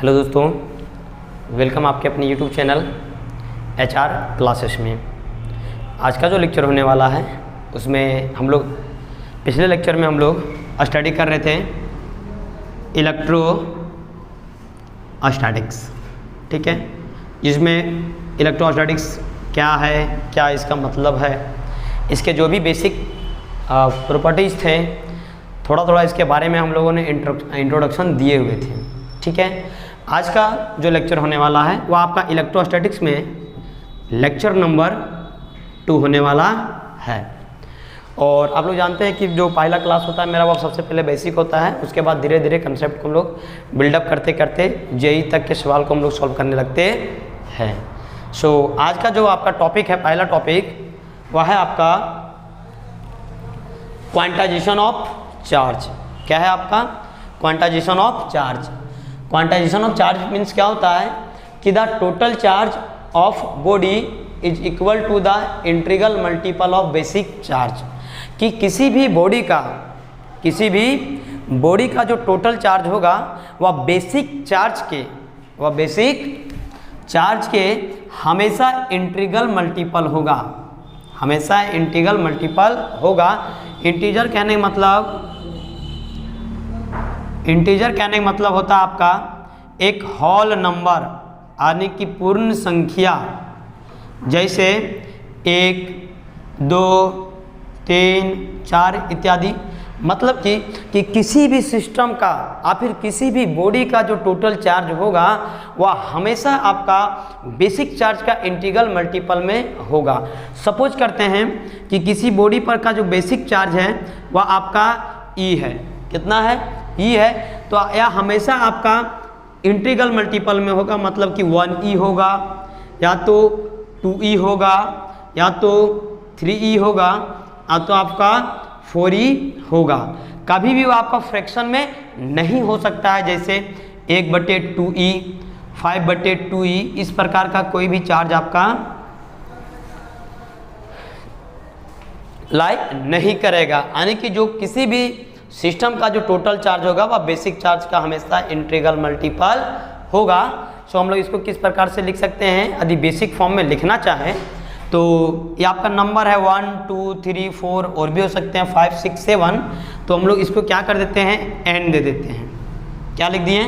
Hello दोस्तों, welcome आपके अपने यूट्यूब चैनल HR क्लासेस में। आज का जो लेक्चर होने वाला है उसमें हम लोग पिछले लेक्चर में हम लोग स्टडी कर रहे थे इलेक्ट्रोस्टैटिक्स, ठीक है। जिसमें इलेक्ट्रोस्टैटिक्स क्या है, क्या इसका मतलब है, इसके जो भी बेसिक प्रॉपर्टीज़ थे, थोड़ा थोड़ा इसके बारे में हम लोगों ने इंट्रोडक्शन दिए हुए थे, ठीक है। आज का जो लेक्चर होने वाला है वो आपका इलेक्ट्रोस्टैटिक्स में लेक्चर नंबर 2 होने वाला है। और आप लोग जानते हैं कि जो पहला क्लास होता है मेरा वो सबसे पहले बेसिक होता है, उसके बाद धीरे धीरे कंसेप्ट को हम लोग बिल्डअप करते करते जेई तक के सवाल को हम लोग सॉल्व करने लगते हैं। सो आज का जो आपका टॉपिक है, पहला टॉपिक वह है आपका क्वांटाइजेशन ऑफ चार्ज। क्या है आपका? Quantization of charge. Quantization of charge means क्या होता है कि the total charge of body is equal to the integral multiple of basic charge. कि किसी भी बॉडी का जो टोटल चार्ज होगा वह बेसिक चार्ज के हमेशा इंटीग्रल मल्टीपल होगा, हमेशा इंटीग्रल मल्टीपल होगा। इंटीजर कहने का मतलब होता है आपका एक होल नंबर, यानी कि पूर्ण संख्या, जैसे 1, 2, 3, 4 इत्यादि। मतलब कि किसी भी सिस्टम का या फिर किसी भी बॉडी का जो टोटल चार्ज होगा वह हमेशा आपका बेसिक चार्ज का इंटीग्रल मल्टीपल में होगा। सपोज करते हैं कि किसी बॉडी पर का जो बेसिक चार्ज है वह आपका E है। कितना है? E है। तो यह हमेशा आपका इंटीग्रल मल्टीपल में होगा, मतलब कि 1E होगा, या तो 2E होगा, या तो 3E होगा, या तो आपका 4E होगा। कभी भी वो आपका फ्रैक्शन में नहीं हो सकता है, जैसे 1/2E, 5/2E, इस प्रकार का कोई भी चार्ज आपका लाई नहीं करेगा। यानी कि जो किसी भी सिस्टम का जो टोटल चार्ज होगा वह बेसिक चार्ज का हमेशा इंटीग्रल मल्टीपल होगा। सो हम लोग इसको किस प्रकार से लिख सकते हैं, यदि बेसिक फॉर्म में लिखना चाहें तो ये आपका नंबर है 1, 2, 3, 4 और भी हो सकते हैं 5, 6, 7। तो हम लोग इसको क्या कर देते हैं, n दे देते हैं। क्या लिख दिए?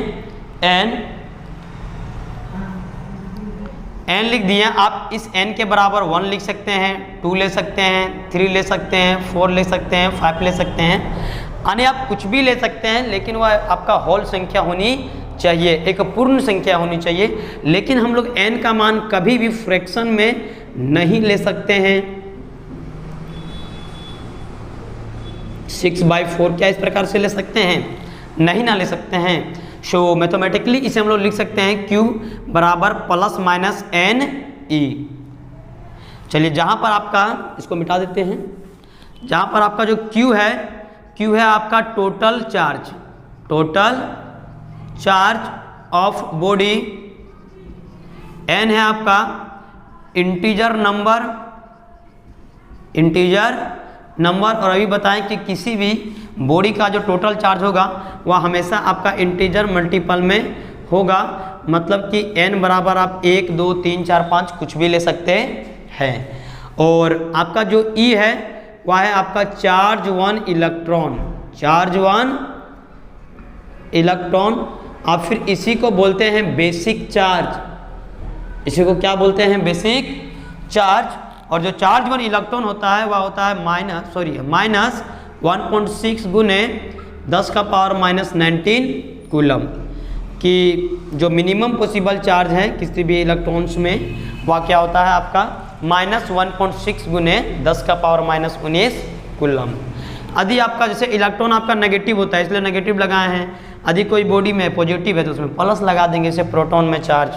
n लिख दिए। आप इस n के बराबर 1 लिख सकते हैं, 2 ले सकते हैं, 3 ले सकते हैं, 4 ले सकते हैं, 5 ले सकते हैं, यानी आप कुछ भी ले सकते हैं, लेकिन वह आपका होल संख्या होनी चाहिए, एक पूर्ण संख्या होनी चाहिए। लेकिन हम लोग n का मान कभी भी फ्रैक्शन में नहीं ले सकते हैं। 6/4 क्या इस प्रकार से ले सकते हैं? नहीं ना ले सकते हैं। सो मैथमेटिकली इसे हम लोग लिख सकते हैं Q बराबर +-NE। चलिए, जहाँ पर आपका, इसको मिटा देते हैं, जहाँ पर आपका जो Q है आपका total charge of body, N है आपका इंटीजर नंबर। और अभी बताएं कि किसी भी बॉडी का जो टोटल चार्ज होगा वह हमेशा आपका इंटीजर मल्टीपल में होगा, मतलब कि n बराबर आप 1, 2, 3, 4, 5 कुछ भी ले सकते हैं। और आपका जो E है वह है आपका चार्ज 1 इलेक्ट्रॉन। आप फिर इसी को बोलते हैं बेसिक चार्ज। इसी को क्या बोलते हैं? Basic charge. और जो चार्ज 1 इलेक्ट्रॉन होता है वह होता है -1.6 गुने 10⁻⁻19 कूलम। कि जो मिनिमम पॉसिबल चार्ज है किसी भी इलेक्ट्रॉन्स में वह क्या होता है आपका -1.6 गुने 10⁻⁻19 कूलम। यदि आपका जैसे इलेक्ट्रॉन आपका नेगेटिव होता है इसलिए नेगेटिव लगाए हैं, यदि कोई बॉडी में पॉजिटिव है तो उसमें प्लस लगा देंगे। जैसे प्रोटॉन में चार्ज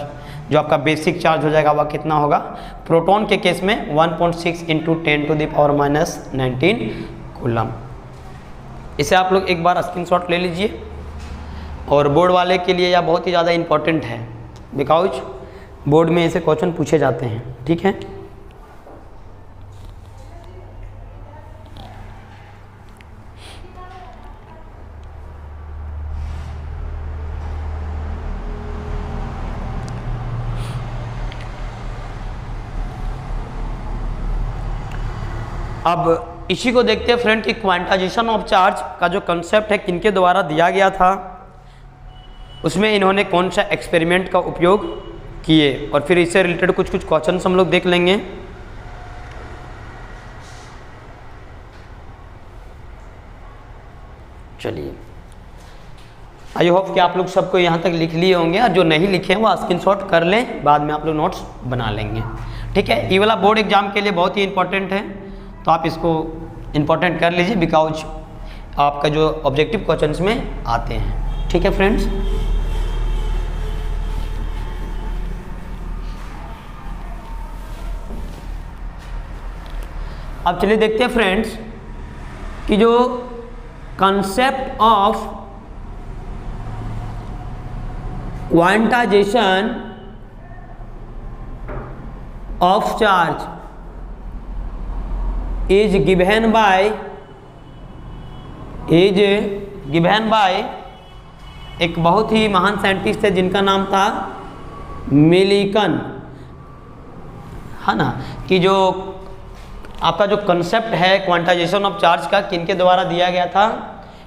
जो आपका बेसिक चार्ज हो जाएगा वह कितना होगा? प्रोटॉन के केस में 1.6 × 10⁻⁻19 कूलम। इसे आप लोग एक बार स्क्रीनशॉट ले लीजिए। और बोर्ड वाले के लिए यह बहुत ही ज़्यादा इम्पोर्टेंट है, बिकॉज बोर्ड में ऐसे क्वेश्चन पूछे जाते हैं, ठीक है। अब इसी को देखते हैं फ्रेंड कि क्वांटाइजेशन ऑफ चार्ज का जो कंसेप्ट है किनके द्वारा दिया गया था, उसमें इन्होंने कौन सा एक्सपेरिमेंट का उपयोग किए, और फिर इससे रिलेटेड कुछ क्वेश्चंस हम लोग देख लेंगे। चलिए, आई होप कि आप लोग सबको यहाँ तक लिख लिए होंगे, और जो नहीं लिखे हैं वो स्क्रीनशॉट कर लें, बाद में आप लोग नोट्स बना लेंगे। ठीक है, ये वाला बोर्ड एग्जाम के लिए बहुत ही इंपॉर्टेंट है, तो आप इसको इंपॉर्टेंट कर लीजिए, बिकॉज आपका जो ऑब्जेक्टिव क्वेश्चंस में आते हैं। ठीक है फ्रेंड्स, अब चलिए देखते हैं फ्रेंड्स कि जो concept of quantization of charge is given by एक बहुत ही महान साइंटिस्ट है जिनका नाम था मिलिकन, है ना, कि जो आपका जो कंसेप्ट है क्वांटाइजेशन ऑफ चार्ज का किनके द्वारा दिया गया था,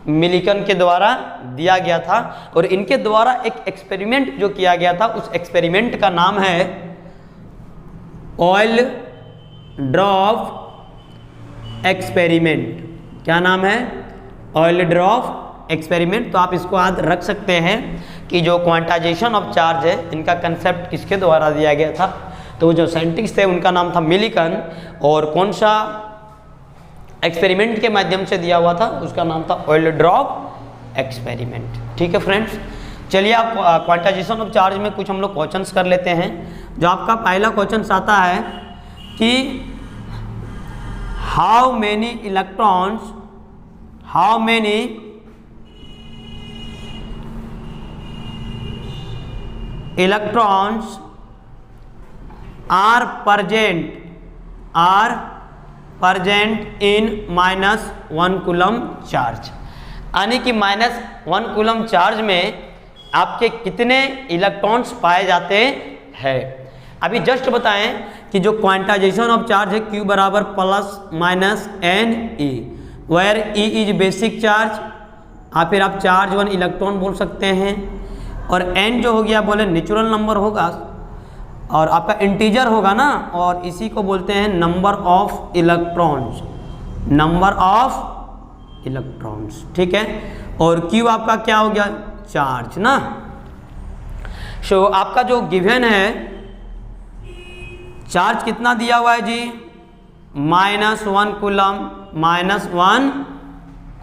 मिलिकन के द्वारा दिया गया था। और इनके द्वारा एक एक्सपेरिमेंट जो किया गया था, उस एक्सपेरिमेंट का नाम है ऑयल ड्रॉप एक्सपेरिमेंट। क्या नाम है? Oil drop experiment. तो आप इसको याद रख सकते हैं कि जो क्वांटाइजेशन ऑफ चार्ज है, इनका कंसेप्ट किसके द्वारा दिया गया था, तो जो साइंटिस्ट थे उनका नाम था मिलिकन, और कौन सा एक्सपेरिमेंट के माध्यम से दिया हुआ था, उसका नाम था ऑयल ड्रॉप एक्सपेरिमेंट। ठीक है फ्रेंड्स, चलिए आप क्वांटाइजेशन ऑफ चार्ज में कुछ हम लोग क्वेश्चंस कर लेते हैं। जो आपका पहला क्वेश्चन आता है कि how many electrons are present in -1 coulomb charge, यानी कि -1 कूलम चार्ज में आपके कितने इलेक्ट्रॉन्स पाए जाते हैं। अभी जस्ट बताएं कि जो क्वांटाइजेशन ऑफ चार्ज है Q बराबर ±NE, where E is basic charge, या फिर आप चार्ज 1 इलेक्ट्रॉन बोल सकते हैं, और N जो हो गया बोले नेचुरल नंबर होगा, और आपका इंटीजर होगा ना, और इसी को बोलते हैं नंबर ऑफ इलेक्ट्रॉन्स, ठीक है। और Q आपका क्या हो गया? चार्ज ना। सो आपका जो गिवन है चार्ज कितना दिया हुआ है जी? -1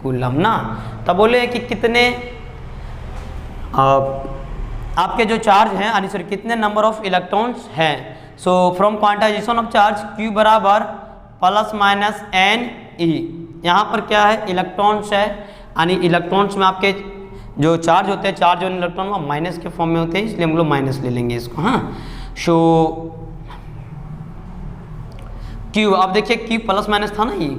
कूलम ना। तब बोले कि कितने आपके जो चार्ज हैं, यानी सॉरी कितने नंबर ऑफ इलेक्ट्रॉन्स हैं। So from quantization of charge Q बराबर ±NE, यहाँ पर क्या है? इलेक्ट्रॉन्स है, यानी इलेक्ट्रॉन्स में आपके जो चार्ज होते हैं, चार्ज और इलेक्ट्रॉन वो माइनस के फॉर्म में होते हैं, इसलिए हम लोग माइनस ले लेंगे इसको। हाँ, सो Q, अब देखिए Q प्लस माइनस था ना ये,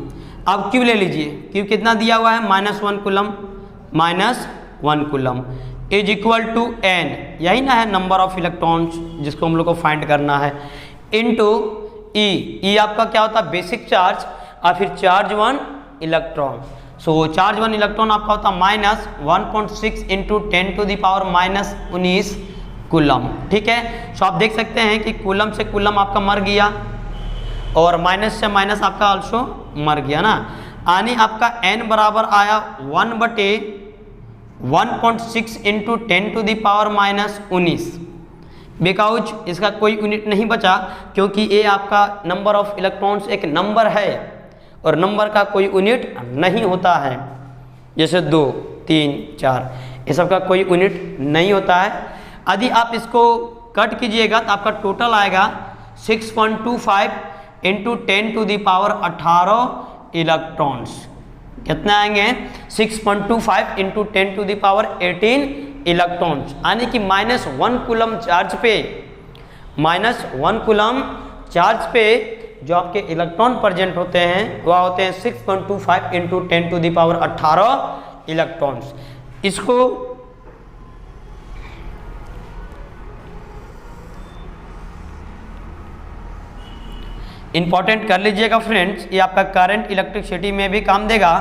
अब Q ले लीजिए। Q कितना दिया हुआ है? -1 coulomb is equal to N, यही ना है नंबर ऑफ इलेक्ट्रॉन्स जिसको हम लोग को फाइंड करना है, इनटू E आपका क्या होता है? बेसिक चार्ज, और फिर चार्ज 1 इलेक्ट्रॉन। सो चार्ज 1 इलेक्ट्रॉन आपका होता है -1.6 × 10⁻19 कूलम। ठीक है, सो आप देख सकते हैं कि कूलम से कूलम आपका मर गया, और माइनस से माइनस आपका ऑल्सो मर गया ना, यानी आपका N बराबर आया 1/1.6 × 10⁻19, बिकॉज इसका कोई यूनिट नहीं बचा, क्योंकि ये आपका नंबर ऑफ इलेक्ट्रॉन्स एक नंबर है, और नंबर का कोई यूनिट नहीं होता है, जैसे 2, 3, 4, ये सब का कोई यूनिट नहीं होता है। यदि आप इसको कट कीजिएगा तो आपका टोटल आएगा 6.25 × 10⁻18 इलेक्ट्रॉन्स। कितना आएंगे? 6.25 × 10⁻18 इलेक्ट्रॉन्स, यानी कि -1 कूलम चार्ज पे जो आपके इलेक्ट्रॉन प्रेजेंट होते हैं वह होते हैं 6.25 × 10⁻18 इलेक्ट्रॉन्स। इसको इंपॉर्टेंट कर लीजिएगा फ्रेंड्स, ये आपका करंट इलेक्ट्रिसिटी में भी काम देगा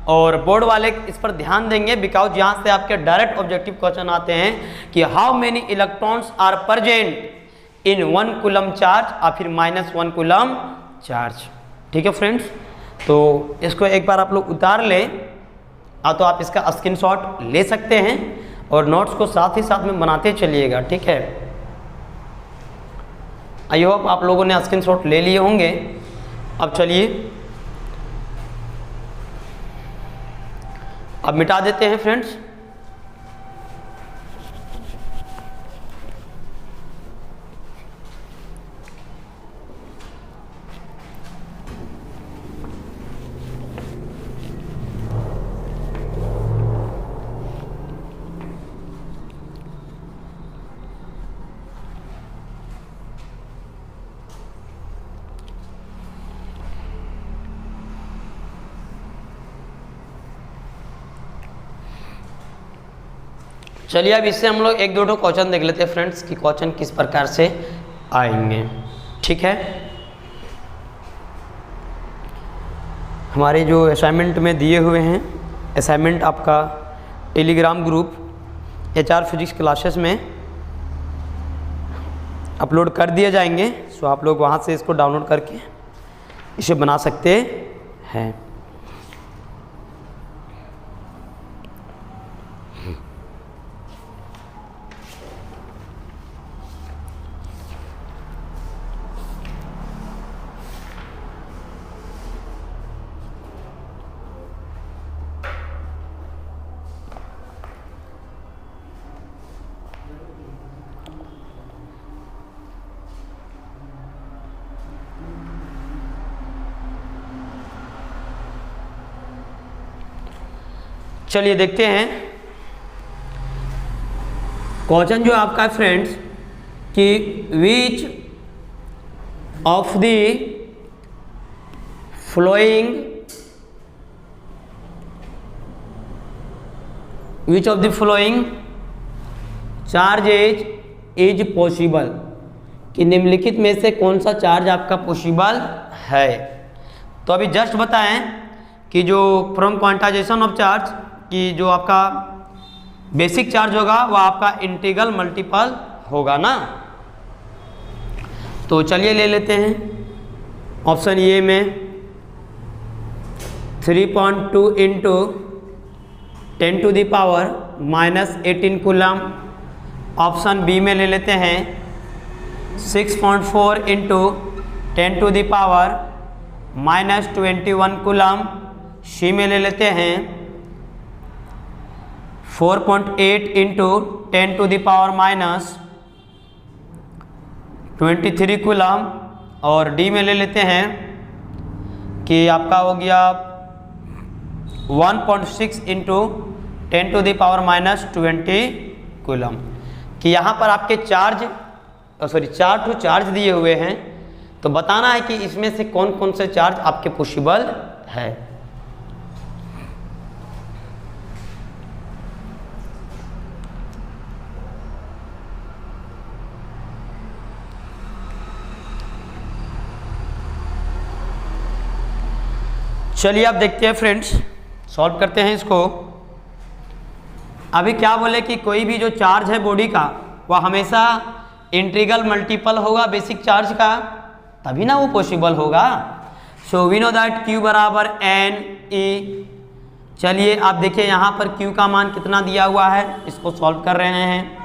और बोर्ड वाले इस पर ध्यान देंगे बिकॉज यहाँ से आपके डायरेक्ट ऑब्जेक्टिव क्वेश्चन आते हैं कि how many electrons are present in 1 coulomb charge और फिर -1 कूलम चार्ज। ठीक है फ्रेंड्स, तो इसको एक बार आप लोग उतार लें तो आप इसका स्क्रीनशॉट ले सकते हैं और नोट्स को साथ ही साथ में बनाते चलिएगा। ठीक है, आई होप आप लोगों ने स्क्रीनशॉट ले लिए होंगे। अब चलिए अब मिटा देते हैं फ्रेंड्स। चलिए अब इससे हम लोग एक दो क्वेश्चन देख लेते हैं फ्रेंड्स कि क्वेश्चन किस प्रकार से आएंगे। ठीक है, हमारे जो असाइनमेंट में दिए हुए हैं, असाइनमेंट आपका Telegram group HR physics classes में अपलोड कर दिए जाएंगे। सो आप लोग वहाँ से इसको डाउनलोड करके इसे बना सकते हैं। चलिए देखते हैं क्वेश्चन जो आपका फ्रेंड्स कि which of the flowing charges is possible, कि निम्नलिखित में से कौन सा चार्ज आपका पॉसिबल है। तो अभी जस्ट बताएं कि जो फ्रॉम क्वांटाइजेशन ऑफ चार्ज कि जो आपका बेसिक चार्ज होगा वह आपका इंटीग्रल मल्टीपल होगा ना। तो चलिए ले लेते हैं ऑप्शन ए में 3.2 इंटू 10⁻⁻18 कूलम। ऑप्शन बी में ले लेते हैं 6.4 इंटू 10⁻⁻21 कूलम। सी में ले लेते हैं 4.8 इंटू 10⁻⁻23 कूलम। और डी में ले लेते हैं कि आपका हो गया 1.6 इंटू 10⁻⁻20 कूलम। कि यहाँ पर आपके चार्ज चार टू चार्ज दिए हुए हैं, तो बताना है कि इसमें से कौन कौन से चार्ज आपके पॉसिबल है। चलिए आप देखते हैं फ्रेंड्स, सॉल्व करते हैं इसको। अभी क्या बोले कि कोई भी जो चार्ज है बॉडी का वह हमेशा इंटीग्रल मल्टीपल होगा बेसिक चार्ज का, तभी ना वो पॉसिबल होगा। So we know that Q बराबर NE। चलिए आप देखिए यहाँ पर Q का मान कितना दिया हुआ है, इसको सॉल्व कर रहे हैं।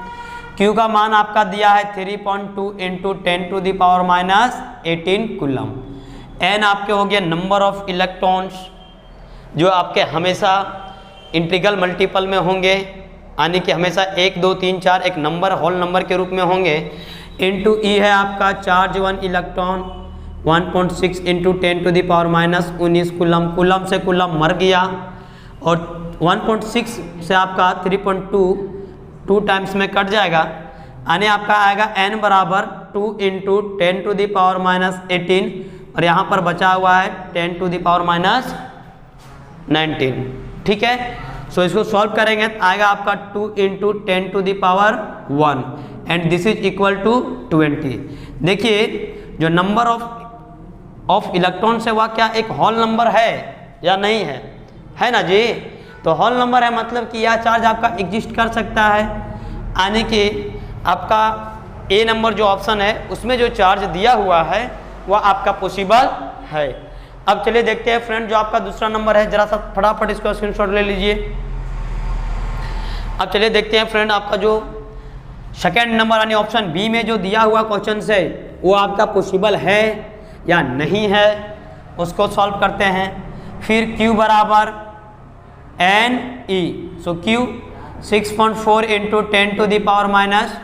Q का मान आपका दिया है 3.2 इंटू 10⁻⁻18 कूलम। N आपके हो गया नंबर ऑफ इलेक्ट्रॉन्स जो आपके हमेशा इंटीग्रल मल्टीपल में होंगे, यानी कि हमेशा 1 2 3 4 एक नंबर होल नंबर के रूप में होंगे। इंटू E है आपका charge 1 electron 1.6 into 10⁻⁻19 coulomb. Coulomb से कूलम मर गया और 1.6 से आपका 3.2 2 टाइम्स में कट जाएगा, यानी आपका आएगा N बराबर 2 इंटू 10⁻⁻18 और यहाँ पर बचा हुआ है 10⁻⁻19। ठीक है, सो इसको सॉल्व करेंगे तो आएगा आपका 2 into 10⁻1 and this is equal to 20। देखिए जो नंबर ऑफ ऑफ इलेक्ट्रॉन से वह क्या एक होल नंबर है या नहीं है ना जी। तो होल नंबर है मतलब कि यह चार्ज आपका एग्जिस्ट कर सकता है, यानी कि आपका ए नंबर जो ऑप्शन है उसमें जो चार्ज दिया हुआ है वह आपका पॉसिबल है। अब चलिए देखते हैं फ्रेंड, जो आपका दूसरा नंबर है, जरा सा फटाफट इसका स्क्रीनशॉट ले लीजिए। अब चलिए देखते हैं फ्रेंड, आपका जो सेकेंड नंबर यानी ऑप्शन बी में जो दिया हुआ क्वेश्चन है वो आपका पॉसिबल है या नहीं है, उसको सॉल्व करते हैं। फिर Q बराबर N E, so Q 6.4 into 10 to the power minus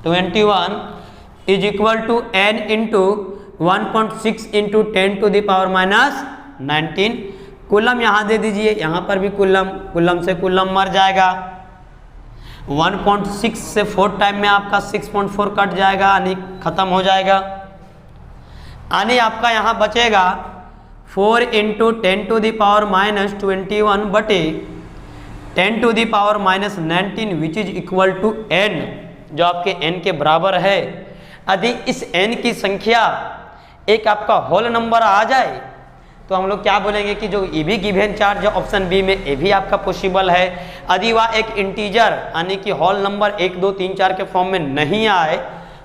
21 is equal to N into 1.6 into 10 to the power minus 19। Coulomb यहाँ दे दीजिए, यहाँ पर भी कूलम से कूलम मर जाएगा। 1.6 से 4 टाइम में आपका 6.4 कट जाएगा, यानी खत्म हो जाएगा। यानी आपका यहाँ बचेगा 4 into 10 to the power minus 21 बटे 10 to the power minus 19 which is equal to n, जो आपके n के बराबर है। यदि इस n की संख्या एक आपका होल नंबर आ जाए तो हम लोग क्या बोलेंगे कि जो ये भी गिवन चार्ज ऑप्शन बी में ये भी आपका पॉसिबल है। यदि वह एक इंटीजर यानी कि होल नंबर 1 2 3 4 के फॉर्म में नहीं आए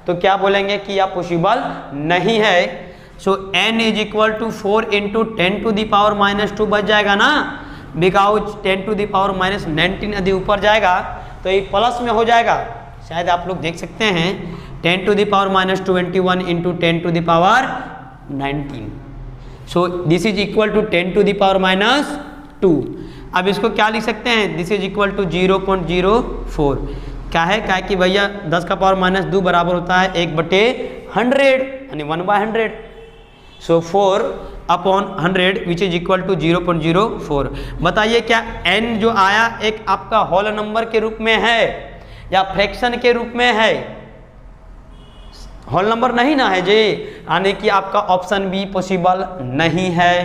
तो क्या बोलेंगे कि यह पॉसिबल नहीं है। So n is equal to 4 into 10 to the power minus 2 बच जाएगा ना, because 10 to the power minus 19 यदि ऊपर जाएगा तो ये प्लस में हो जाएगा। शायद आप लोग देख सकते हैं 10 to the power minus 21 into 10 to the power 19। So this is equal to 10 to the power minus 2। अब इसको क्या लिख सकते हैं, दिस इज इक्वल टू 0.04। क्या है कि भैया 10 का पावर माइनस 2 बराबर होता है 1/100 यानी 1/100। So 4 upon 100 which is equal to 0.04। बताइए क्या n जो आया एक आपका होल नंबर के रूप में है या फ्रैक्शन के रूप में है? होल नंबर नहीं ना है जी, यानी कि आपका ऑप्शन बी पॉसिबल नहीं है।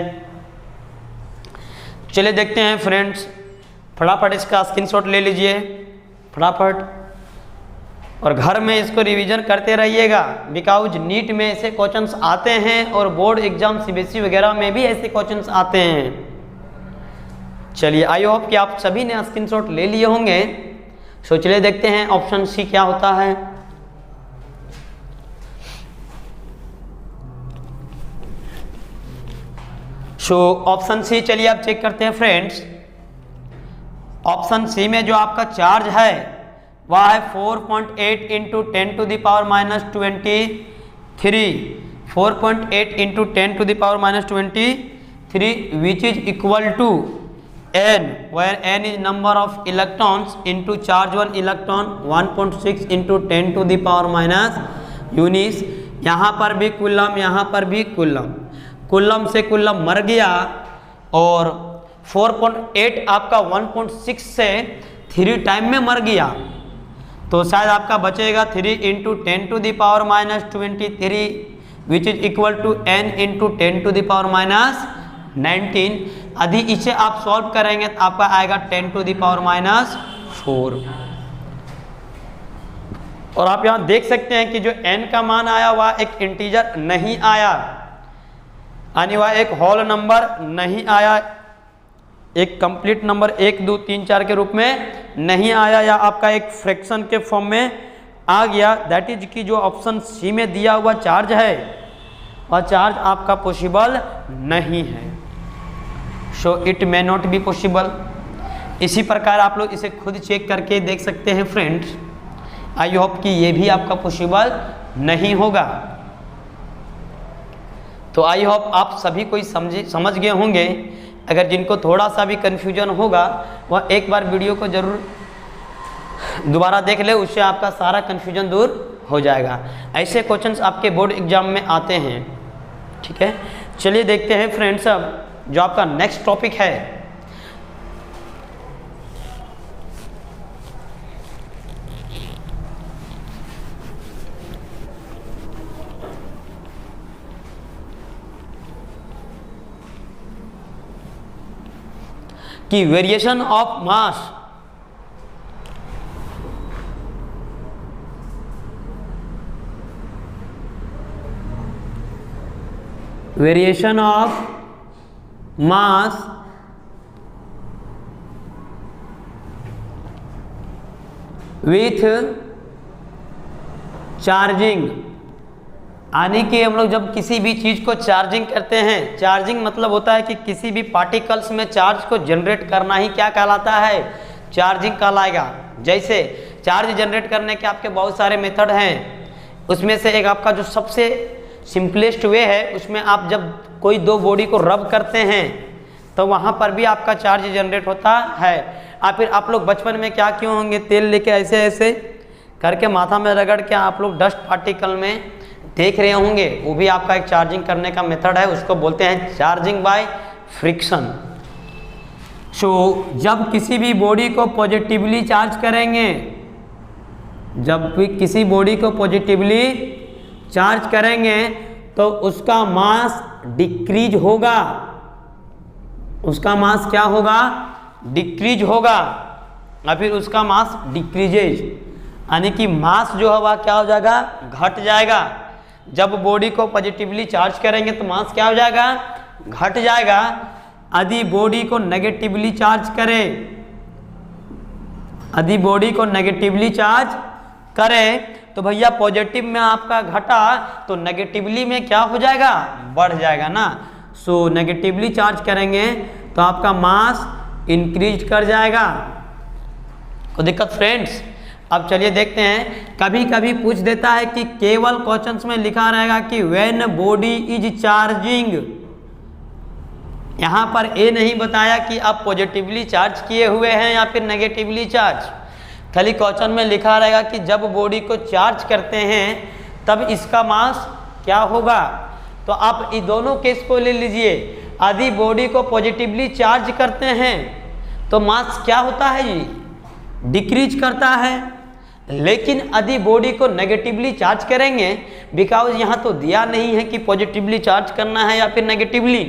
चलिए देखते हैं फ्रेंड्स, फटाफट इसका स्क्रीनशॉट ले लीजिए फटाफट, और घर में इसको रिवीजन करते रहिएगा, बिकॉज नीट में ऐसे क्वेश्चंस आते हैं और बोर्ड एग्जाम सीबीएसई वगैरह में भी ऐसे क्वेश्चंस आते हैं। चलिए आई होप कि आप सभी ने स्क्रीनशॉट ले लिए होंगे। सो चलिए देखते हैं ऑप्शन सी क्या होता है। सो ऑप्शन सी चलिए आप चेक करते हैं फ्रेंड्स। ऑप्शन सी में जो आपका चार्ज है वह है 4.8 into 10 to the power minus 23, 4.8 into 10 to the power minus 23 which is equal to n, where n is number of electrons into charge 1 electron, 1.6 into 10 to the power minus यूनिस। यहाँ पर भी कूलम, यहाँ पर भी कूलम, कूलम से coulomb मर गया, और 4.8 आपका 1.6 से 3 टाइम में मर गया, तो शायद आपका बचेगा 3 into 10 to the power minus 23 which is equal to n into 10 to the power minus 19। यदि इसे आप सॉल्व करेंगे तो आपका आएगा 10 टू द पावर माइनस 4। और आप यहाँ देख सकते हैं कि जो n का मान आया वह एक इंटीजर नहीं आया, यानी वह एक होल नंबर नहीं आया, एक कंप्लीट नंबर 1 2 3 4 के रूप में नहीं आया, या आपका एक फ्रैक्शन के फॉर्म में आ गया। दैट इज कि जो ऑप्शन सी में दिया हुआ चार्ज है वह चार्ज आपका पॉसिबल नहीं है। So it may not be possible. इसी प्रकार आप लोग इसे खुद चेक करके देख सकते हैं फ्रेंड्स। आई होप कि ये भी आपका पॉसिबल नहीं होगा। तो आई होप आप सभी कोई समझ गए होंगे। अगर जिनको थोड़ा सा भी कन्फ्यूजन होगा वह एक बार वीडियो को जरूर दोबारा देख ले, उससे आपका सारा कन्फ्यूजन दूर हो जाएगा। ऐसे क्वेश्चंस आपके बोर्ड एग्जाम में आते हैं। ठीक है, चलिए देखते हैं फ्रेंड्स अब जो आपका नेक्स्ट टॉपिक है। कि variation of mass variation of mass with charging, यानी कि हम लोग जब किसी भी चीज़ को चार्जिंग करते हैं, चार्जिंग मतलब होता है कि किसी भी पार्टिकल्स में चार्ज को जनरेट करना ही क्या कहलाता है, चार्जिंग कहलाएगा। जैसे चार्ज जनरेट करने के आपके बहुत सारे मेथड हैं, उसमें से एक आपका जो सबसे सिंपलेस्ट वे है, उसमें आप जब कोई दो बॉडी को रब करते हैं तो वहाँ पर भी आपका चार्ज जनरेट होता है। और फिर आप लोग बचपन में क्या किए होंगे, तेल लेके ऐसे ऐसे करके माथा में रगड़ के आप लोग डस्ट पार्टिकल में देख रहे होंगे, वो भी आपका एक चार्जिंग करने का मेथड है, उसको बोलते हैं चार्जिंग बाय फ्रिक्शन। सो जब किसी भी बॉडी को पॉजिटिवली चार्ज करेंगे, जब भी किसी बॉडी को पॉजिटिवली चार्ज करेंगे तो उसका मास डिक्रीज होगा, उसका मास क्या होगा, डिक्रीज होगा, और फिर उसका मास डिक्रीजेज, यानी कि मास जो है वह क्या हो जाएगा, घट जाएगा। जब बॉडी को पॉजिटिवली चार्ज करेंगे तो मास क्या हो जाएगा, घट जाएगा। यदि बॉडी को नेगेटिवली चार्ज करें, यदि बॉडी को नेगेटिवली चार्ज करें तो भैया पॉजिटिव में आपका घटा तो नेगेटिवली में क्या हो जाएगा, बढ़ जाएगा ना। सो नेगेटिवली चार्ज करेंगे तो आपका मास इंक्रीज कर जाएगा। कोई दिक्कत फ्रेंड्स? अब चलिए देखते हैं, कभी कभी पूछ देता है कि केवल क्वेश्चंस में लिखा रहेगा कि व्हेन बॉडी इज चार्जिंग, यहाँ पर ये नहीं बताया कि आप पॉजिटिवली चार्ज किए हुए हैं या फिर नेगेटिवली चार्ज, खाली क्वेश्चन में लिखा रहेगा कि जब बॉडी को चार्ज करते हैं तब इसका मास क्या होगा। तो आप इन दोनों केस को ले लीजिए, यदि बॉडी को पॉजिटिवली चार्ज करते हैं तो मास क्या होता है जी, डिक्रीज करता है। लेकिन यदि बॉडी को नेगेटिवली चार्ज करेंगे, बिकॉज यहाँ तो दिया नहीं है कि पॉजिटिवली चार्ज करना है या फिर नेगेटिवली,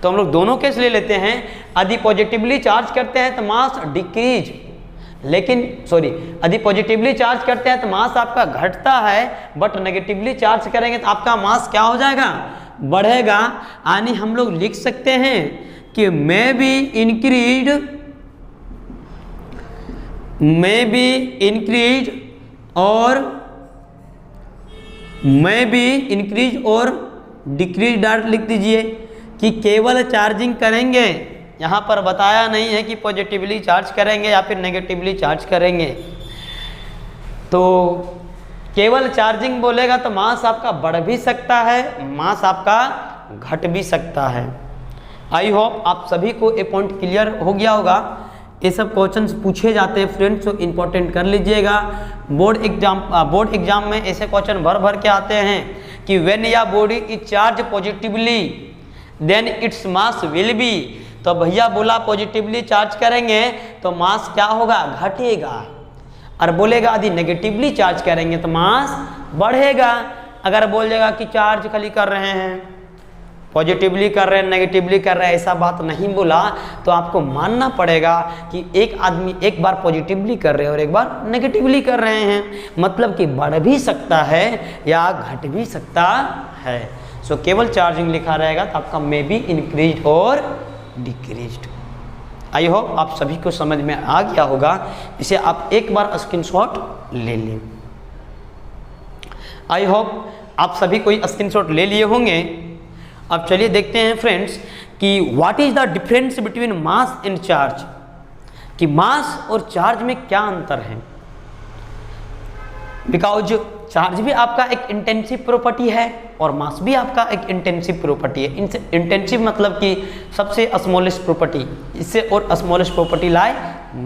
तो हम लोग दोनों केस ले लेते हैं। यदि पॉजिटिवली चार्ज करते हैं तो मास डिक्रीज, लेकिन यदि पॉजिटिवली चार्ज करते हैं तो मास आपका घटता है, बट नेगेटिवली चार्ज करेंगे तो आपका मास क्या हो जाएगा, बढ़ेगा। यानी हम लोग लिख सकते हैं कि मे बी इंक्रीज और डिक्रीज डायरेक्ट लिख दीजिए कि केवल चार्जिंग करेंगे, यहाँ पर बताया नहीं है कि पॉजिटिवली चार्ज करेंगे या फिर नेगेटिवली चार्ज करेंगे। तो केवल चार्जिंग बोलेगा तो मास आपका बढ़ भी सकता है, मास आपका घट भी सकता है। आई होप आप सभी को ये पॉइंट क्लियर हो गया होगा। ये सब क्वेश्चंस पूछे जाते हैं फ्रेंड्स, तो इम्पोर्टेंट कर लीजिएगा। बोर्ड एग्जाम में ऐसे क्वेश्चन भर भर के आते हैं कि व्हेन या body is charge positively then its mass will be. तो भैया बोला पॉजिटिवली चार्ज करेंगे तो मास क्या होगा, घटेगा, और बोलेगा यदि नेगेटिवली चार्ज करेंगे तो मास बढ़ेगा। अगर बोल देगा कि चार्ज खाली कर रहे हैं, पॉजिटिवली कर रहे हैं, नेगेटिवली कर रहे हैं, ऐसा बात नहीं बोला, तो आपको मानना पड़ेगा कि एक आदमी एक बार पॉजिटिवली कर रहे हैं और एक बार नेगेटिवली कर रहे हैं, मतलब कि बढ़ भी सकता है या घट भी सकता है। सो केवल चार्जिंग लिखा रहेगा तो आपका मे बी इंक्रीज और डिक्रीज्ड। आई होप आप सभी को समझ में आ गया होगा। इसे आप एक बार स्क्रीनशॉट ले लें। आई होप आप सभी कोई स्क्रीनशॉट ले लिए होंगे। अब चलिए देखते हैं फ्रेंड्स कि what is the difference between mass and charge, कि मास और चार्ज में क्या अंतर है। बिकॉज चार्ज भी आपका एक इंटेंसिव प्रॉपर्टी है और मास भी आपका एक इंटेंसिव प्रॉपर्टी है। इंटेंसिव मतलब कि सबसे स्मॉलेस्ट प्रॉपर्टी, इससे और स्मॉलेस्ट प्रॉपर्टी लाई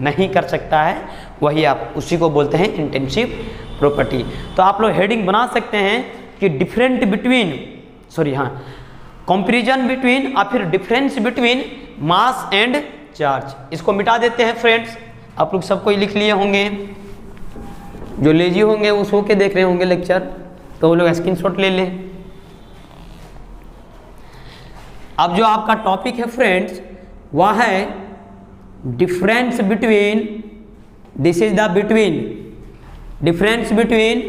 नहीं कर सकता है, वही आप उसी को बोलते हैं इंटेंसिव प्रॉपर्टी। तो आप लोग हेडिंग बना सकते हैं कि डिफरेंट बिटवीन कंपैरिजन बिटवीन या फिर difference between mass and charge. इसको मिटा देते हैं फ्रेंड्स। आप लोग सबको लिख लिए होंगे, जो लेजी होंगे वो सो के देख रहे होंगे लेक्चर, तो वो लोग स्क्रीनशॉट ले लें। अब जो आपका टॉपिक है फ्रेंड्स वह है difference between, this is the between, difference between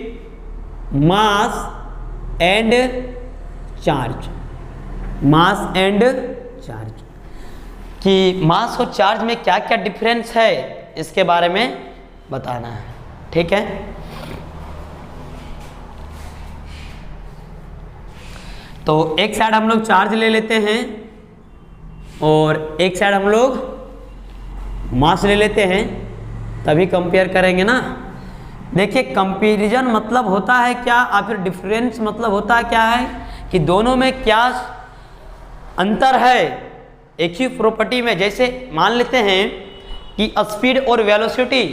mass and charge. Mass and charge, कि मास और चार्ज में क्या क्या डिफरेंस है इसके बारे में बताना है। ठीक है, तो एक साइड हम लोग चार्ज ले लेते हैं और एक साइड हम लोग मास ले लेते हैं, तभी कंपेयर करेंगे ना। देखिए कंपैरिजन मतलब होता है क्या, और फिर डिफरेंस मतलब होता क्या है कि दोनों में क्या अंतर है एक ही प्रॉपर्टी में। जैसे मान लेते हैं कि स्पीड और वेलोसिटी,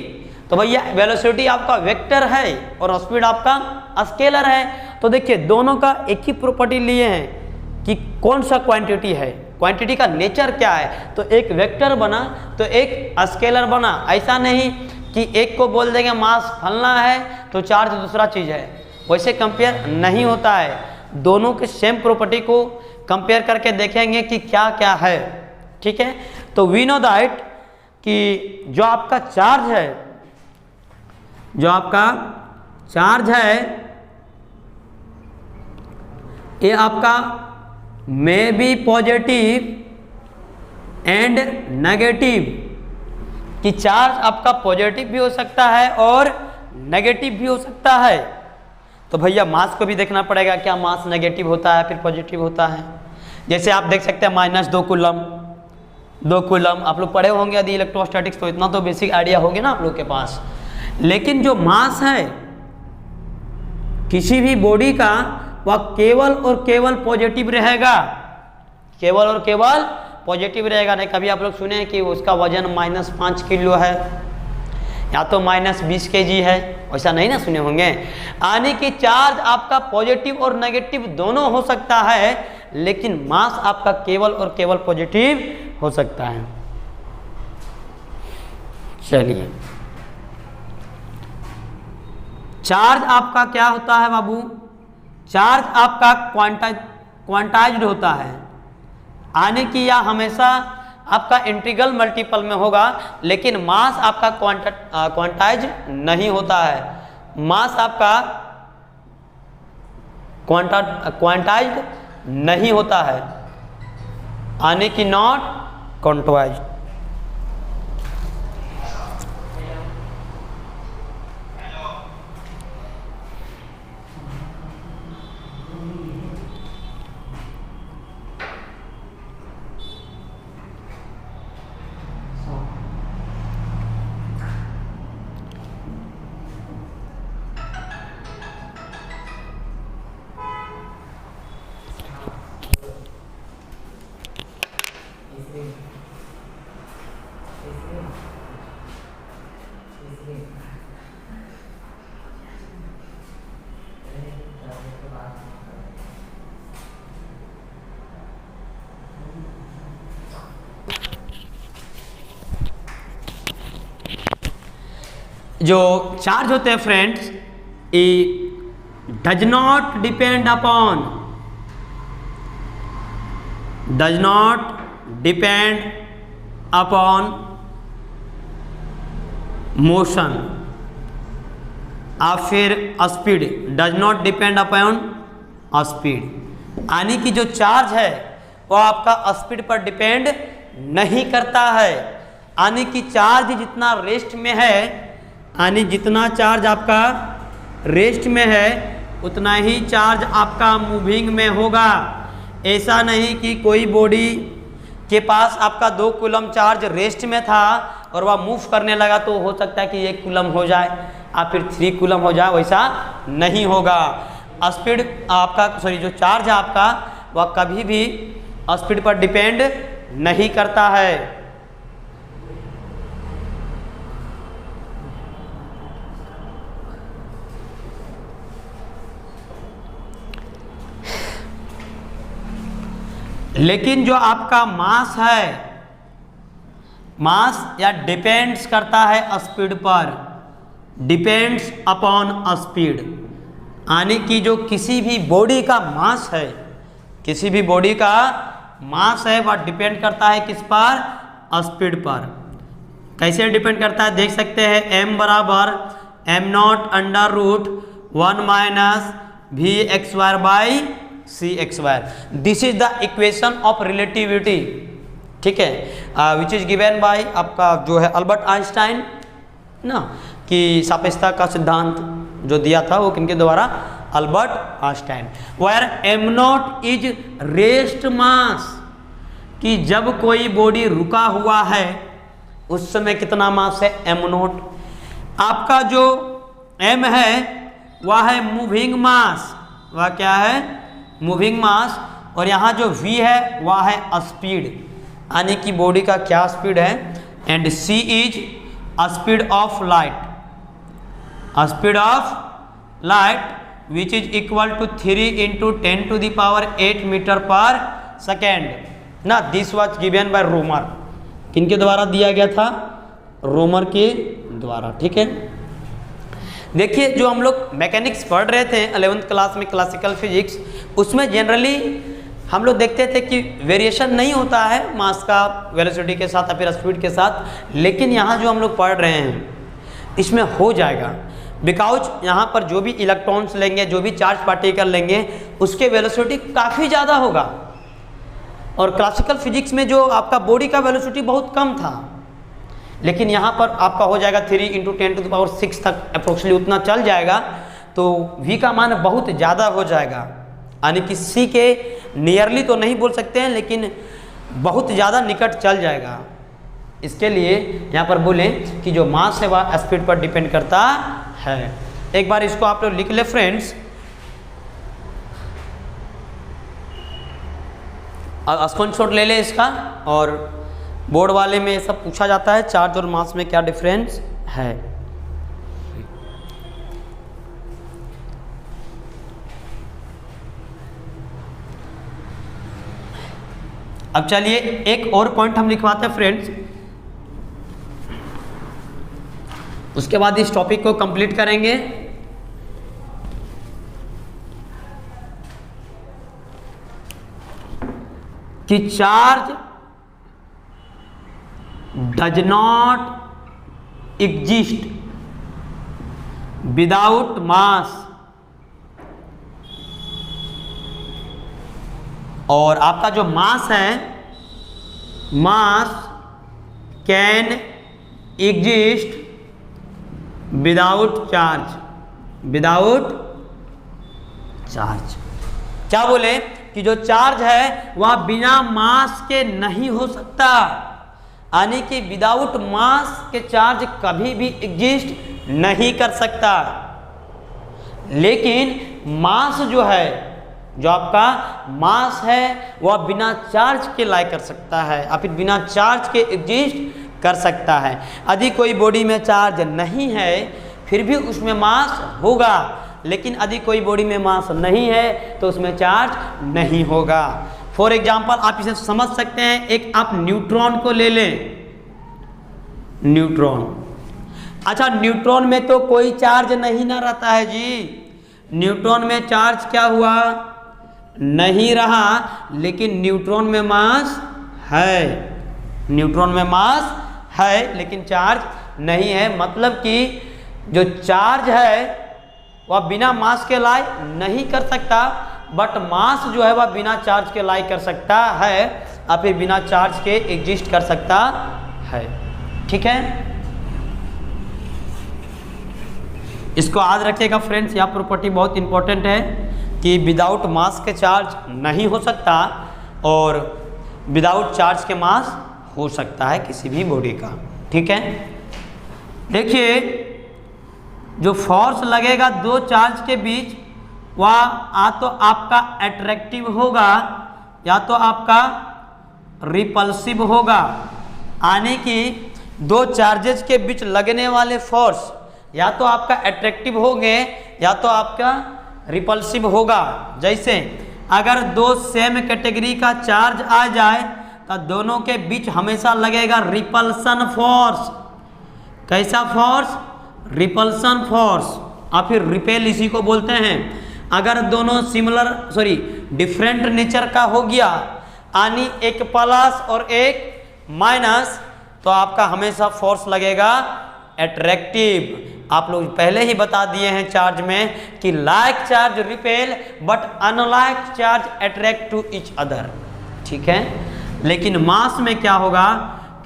तो भैया वेलोसिटी आपका वेक्टर है और स्पीड आपका स्केलर है। तो देखिए दोनों का एक ही प्रॉपर्टी लिए हैं कि कौन सा क्वांटिटी है, क्वांटिटी का नेचर क्या है। तो एक वेक्टर बना तो एक स्केलर बना। ऐसा नहीं कि एक को बोल देंगे मास फलना है तो चार्ज दूसरा चीज़ है, वैसे कंपेयर नहीं होता है। दोनों के सेम प्रॉपर्टी को कंपेयर करके देखेंगे कि क्या क्या है। ठीक है, तो वी नो दैट कि जो आपका चार्ज है, जो आपका चार्ज है ये आपका may be positive and negative, कि चार्ज आपका पॉजिटिव भी हो सकता है और नेगेटिव भी हो सकता है। तो भैया मास को भी देखना पड़ेगा, क्या मास नेगेटिव होता है फिर पॉजिटिव होता है। जैसे आप देख सकते हैं -2 कूलम, 2 कूलम आप लोग पढ़े होंगे यदि इलेक्ट्रोस्टैटिक्स, तो इतना तो बेसिक आइडिया होगा ना आप लोग के पास। लेकिन जो मास है किसी भी बॉडी का, वह केवल और केवल पॉजिटिव रहेगा, केवल और केवल पॉजिटिव रहेगा। नहीं कभी आप लोग सुने हैं कि उसका वजन -5 किलो है या तो -20 kg है, ऐसा नहीं ना सुने होंगे। यानी कि चार्ज आपका पॉजिटिव और नेगेटिव दोनों हो सकता है, लेकिन मास आपका केवल और केवल पॉजिटिव हो सकता है। चलिए, चार्ज आपका क्या होता है बाबू, चार्ज आपका क्वांटाइज्ड होता है, यानी कि यह हमेशा आपका इंटीग्रल मल्टीपल में होगा, लेकिन मास आपका क्वांटाइज नहीं होता है। मास आपका क्वांटाइज्ड नहीं होता है, यानी कि नॉट क्वांटाइज्ड। जो चार्ज होते हैं फ्रेंड्स, ये does not depend upon motion और फिर speed, does not depend upon speed, यानी कि जो चार्ज है वो आपका स्पीड पर डिपेंड नहीं करता है। यानी कि चार्ज जितना रेस्ट में है, यानी जितना चार्ज आपका रेस्ट में है उतना ही चार्ज आपका मूविंग में होगा। ऐसा नहीं कि कोई बॉडी के पास आपका 2 कूलम चार्ज रेस्ट में था और वह मूव करने लगा तो हो सकता है कि 1 कूलम हो जाए या फिर 3 कूलम हो जाए, वैसा नहीं होगा। स्पीड आपका जो चार्ज है आपका वह कभी भी स्पीड पर डिपेंड नहीं करता है। लेकिन जो आपका मास है, मास या डिपेंड्स करता है स्पीड पर, डिपेंड्स अपॉन स्पीड, यानी कि जो किसी भी बॉडी का मास है, किसी भी बॉडी का मास है वह डिपेंड करता है किस पर, स्पीड पर। कैसे डिपेंड करता है देख सकते हैं, m बराबर m0 √1 - v x² c(x²). This is the equation of relativity, ठीक है, विच इज गिवन बाय आपका जो है अल्बर्ट आइंस्टाइन ना, कि सापेक्षता का सिद्धांत जो दिया था वो किनके द्वारा, Albert Einstein. Where m0 is rest mass, कि जब कोई बॉडी रुका हुआ है उस समय कितना मास है, m0। आपका जो m है वह है मूविंग मास, वह क्या है, मूविंग मास, और यहाँ जो v है वह है स्पीड, यानी कि बॉडी का क्या स्पीड है, and c is speed of light, speed of light which is equal to 3 × 10⁸ metre per second ना। This was given by Romer, किनके द्वारा दिया गया था, रोमर के द्वारा, ठीक है। देखिए जो हम लोग मैकेनिक्स पढ़ रहे थे 11th क्लास में क्लासिकल फिजिक्स, उसमें जनरली हम लोग देखते थे कि वेरिएशन नहीं होता है मास का वेलोसिटी के साथ या फिर स्पीड के साथ, लेकिन यहाँ जो हम लोग पढ़ रहे हैं इसमें हो जाएगा, बिकॉज यहाँ पर जो भी इलेक्ट्रॉन्स लेंगे, जो भी चार्ज पार्टिकल लेंगे, उसके वेलोसिटी काफ़ी ज़्यादा होगा। और क्लासिकल फिजिक्स में जो आपका बॉडी का वेलोसिटी बहुत कम था, लेकिन यहाँ पर आपका हो जाएगा 3 × 10⁶ तक अप्रोक्सीमेटली उतना चल जाएगा, तो v का मान बहुत ज़्यादा हो जाएगा, यानी कि c के नियरली तो नहीं बोल सकते हैं, लेकिन बहुत ज़्यादा निकट चल जाएगा। इसके लिए यहाँ पर बोले कि जो मास है वह स्पीड पर डिपेंड करता है। एक बार इसको आप लोग लिख ले फ्रेंड्स, स्क्रीनशॉट ले ले इसका, और बोर्ड वाले में सब पूछा जाता है चार्ज और मास में क्या डिफरेंस है। अब चलिए एक और पॉइंट हम लिखवाते हैं फ्रेंड्स, उसके बाद इस टॉपिक को कंप्लीट करेंगे। कि charge does not exist without mass, और आपका जो मास है, mass can exist without charge, without charge. क्या बोले कि जो चार्ज है वह बिना मास के नहीं हो सकता, यानी कि विदाउट मास के चार्ज कभी भी एग्जिस्ट नहीं कर सकता। लेकिन मास जो है, जो आपका मास है वह बिना चार्ज के लाई कर सकता है, या फिर बिना चार्ज के एग्जिस्ट कर सकता है। यदि कोई बॉडी में चार्ज नहीं है फिर भी उसमें मास होगा, लेकिन यदि कोई बॉडी में मास नहीं है तो उसमें चार्ज नहीं होगा। फॉर एग्जाम्पल आप इसे समझ सकते हैं, एक आप न्यूट्रॉन को ले लें, न्यूट्रॉन। अच्छा, न्यूट्रॉन में तो कोई चार्ज नहीं ना रहता है जी, न्यूट्रॉन में चार्ज क्या हुआ, नहीं रहा, लेकिन न्यूट्रॉन में मास है, न्यूट्रॉन में मास है लेकिन चार्ज नहीं है। मतलब कि जो चार्ज है वह बिना मास के लाई नहीं कर सकता, बट मास जो है वह बिना चार्ज के लाई कर सकता है, या फिर बिना चार्ज के एग्जिस्ट कर सकता है। ठीक है, इसको याद रखिएगा फ्रेंड्स, यह प्रॉपर्टी बहुत इंपॉर्टेंट है कि विदाउट मास के चार्ज नहीं हो सकता और विदाउट चार्ज के मास हो सकता है किसी भी बॉडी का। ठीक है, देखिए जो फोर्स लगेगा दो चार्ज के बीच वह या तो आपका अट्रैक्टिव होगा या तो आपका रिपल्सिव होगा, यानी कि दो चार्जेस के बीच लगने वाले फोर्स या तो आपका अट्रैक्टिव होंगे या तो आपका रिपल्सिव होगा। जैसे अगर दो सेम कैटेगरी का चार्ज आ जाए तो दोनों के बीच हमेशा लगेगा रिपल्सन फोर्स। कैसा फोर्स? रिपल्सन फोर्स, या फिर रिपेल इसी को बोलते हैं। अगर दोनों डिफरेंट नेचर का हो गया, यानी एक प्लस और एक माइनस, तो आपका हमेशा फोर्स लगेगा अट्रैक्टिव, आप लोग पहले ही बता दिए हैं चार्ज में कि like charge repel but unlike charge attract to each other, ठीक है। लेकिन मास में क्या होगा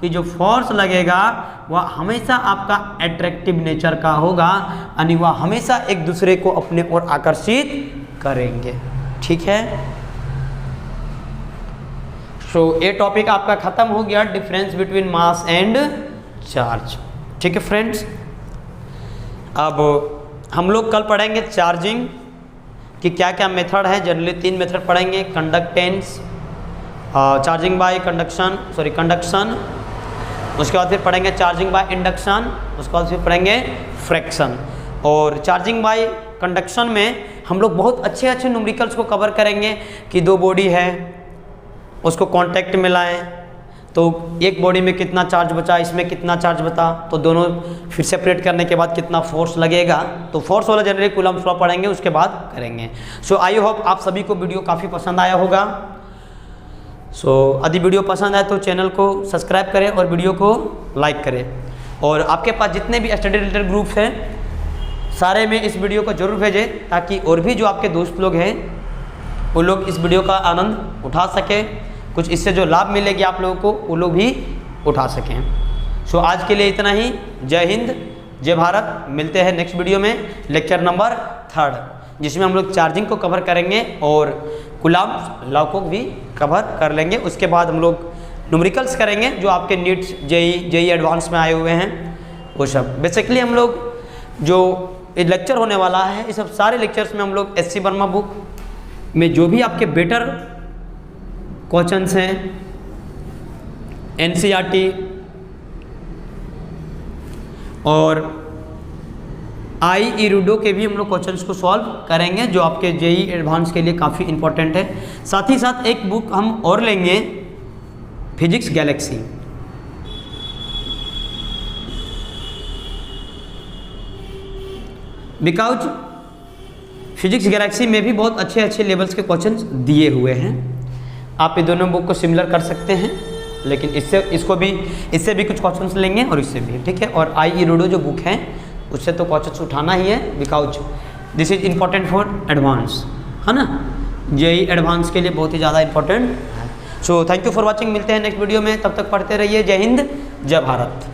कि जो फोर्स लगेगा वह हमेशा आपका अट्रैक्टिव नेचर का होगा, यानी वह हमेशा एक दूसरे को अपने ओर आकर्षित करेंगे, ठीक है। सो ये टॉपिक आपका खत्म हो गया, difference between mass and charge, ठीक है फ्रेंड्स। अब हम लोग कल पढ़ेंगे चार्जिंग कि क्या क्या मेथड है। जनरली 3 मेथड पढ़ेंगे, कंडक्टेंस, चार्जिंग बाय कंडक्शन, उसके बाद फिर पढ़ेंगे चार्जिंग बाय इंडक्शन, उसके बाद फिर पढ़ेंगे फ्रैक्शन। और चार्जिंग बाय कंडक्शन में हम लोग बहुत अच्छे अच्छे न्यूमेरिकल्स को कवर करेंगे कि 2 बॉडी है, उसको कांटेक्ट में लाएं तो एक बॉडी में कितना चार्ज बचा, इसमें कितना चार्ज बचा, तो दोनों फिर सेपरेट करने के बाद कितना फोर्स लगेगा, तो फोर्स वाला जनरली कूलम्ब लॉ पढ़ेंगे, उसके बाद करेंगे। सो आई होप आप सभी को वीडियो काफ़ी पसंद आया होगा। सो यदि वीडियो पसंद आए तो चैनल को सब्सक्राइब करें और वीडियो को लाइक करें। और आपके पास जितने भी स्टडी रिलेटेड ग्रुप्स हैं सारे में इस वीडियो को जरूर भेजें, ताकि और भी जो आपके दोस्त लोग हैं वो लोग इस वीडियो का आनंद उठा सकें, कुछ इससे जो लाभ मिलेगी आप लोगों को वो लोग भी उठा सकें। सो आज के लिए इतना ही। जय हिंद, जय भारत। मिलते हैं नेक्स्ट वीडियो में लेक्चर नंबर 3 जिसमें हम लोग चार्जिंग को कवर करेंगे और कूलम्ब लॉ को भी कवर कर लेंगे। उसके बाद हम लोग न्यूमेरिकल्स करेंगे जो आपके नीट्स जेई एडवांस में आए हुए हैं वो सब। बेसिकली हम लोग जो लेक्चर होने वाला है ये सब सारे लेक्चर्स में हम लोग SC वर्मा बुक में जो भी आपके बेटर क्वेश्चंस हैं, NCERT और IERUDO के भी हम लोग क्वेश्चंस को सॉल्व करेंगे जो आपके जेई एडवांस के लिए काफ़ी इंपॉर्टेंट है। साथ ही साथ एक बुक हम और लेंगे, physics Galaxy. Because physics Galaxy में भी बहुत अच्छे अच्छे लेवल्स के क्वेश्चंस दिए हुए हैं। आप ये दोनों बुक को सिमिलर कर सकते हैं, लेकिन इससे भी कुछ क्वेश्चंस लेंगे और इससे भी, ठीक है। और IERUDO जो बुक है उससे तो क्वेश्चंस उठाना ही है, because this is important for advance, है ना। जेई एडवांस के लिए बहुत ही ज़्यादा इंपॉर्टेंट है। So thank you for watching. मिलते हैं नेक्स्ट वीडियो में, तब तक पढ़ते रहिए। जय हिंद, जय भारत।